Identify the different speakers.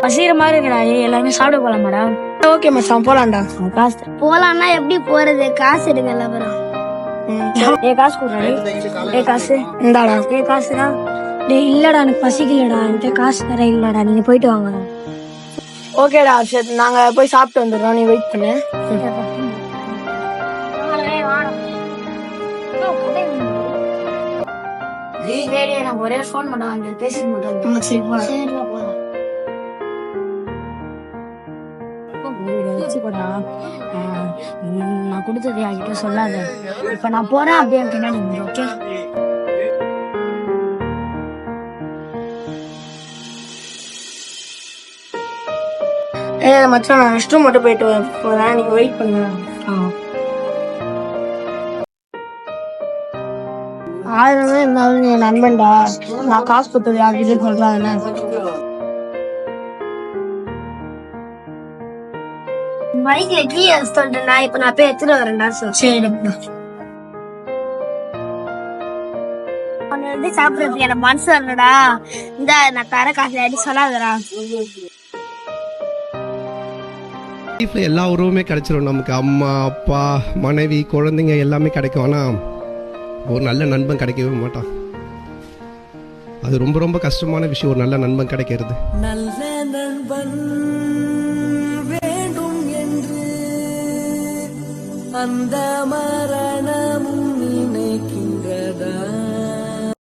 Speaker 1: பசிக்கிற மாதிரி இருக்கடா, எல்லாருமே சாப்பிட போலாம் மேடம்.
Speaker 2: ஓகே மச்சான் போலாம்டா.
Speaker 1: காசு
Speaker 3: போலாம்னா எப்படி போறது? காசு எடுங்கல்ல அப்புறம்.
Speaker 1: காசு கொடுறாரு. காசு
Speaker 2: இந்தாடா.
Speaker 1: காசுடா. டேய் இல்லடா, எனக்கு பசிக்கலடா, என்கிட்ட காசு தர இல்லடா, நீங்க போயிட்டு வாங்க.
Speaker 2: ஓகேடா சரி, நாங்க போய் சாப்பிட்டு வந்துடுறோம், நீ வெயிட் பண்ணு.
Speaker 1: நான் ஒரே ஃபோன் பண்ணுவாங்க, பேசி மட்டும்.
Speaker 2: சரி போலாம்.
Speaker 1: நான் கொடுத்தது என்கிட்ட சொல்லாத. இப்ப நான் போறேன், அப்படியே பின்னாடி ஓகே?
Speaker 2: மச்சான் நான் ரெஸ்ட் ரூம் மட்டும் போயிட்டு போறேன், நீங்க வெயிட் பண்ணுங்க. ஆயிரம் இருந்தாலும் என் நண்பன்டா, நான் காசு கொடுத்தது யார்கிட்ட சொல்றாங்க.
Speaker 3: பைக்ல கீ சொல்றேன்டா, இப்ப நான் போய் எடுத்துட்டு வரேன்டா.
Speaker 2: சரி
Speaker 3: வந்து சாப்பிடறதுக்கு எனக்கு மனசு வரலடா. இந்த நான் தர காசு அடி சொல்லாதடா.
Speaker 4: லைஃப்ல எல்லா உறவுமே கிடைச்சிரும் நமக்கு. அம்மா அப்பா மனைவி குழந்தைங்க எல்லாமே கிடைக்கும். ஆனால் ஒரு நல்ல நண்பன் கிடைக்கவே மாட்டான். அது ரொம்ப ரொம்ப கஷ்டமான விஷயம், ஒரு நல்ல நண்பன் கிடைக்கிறது.
Speaker 5: நல்ல நண்பன் வேண்டும் என்று அந்த மரணமும்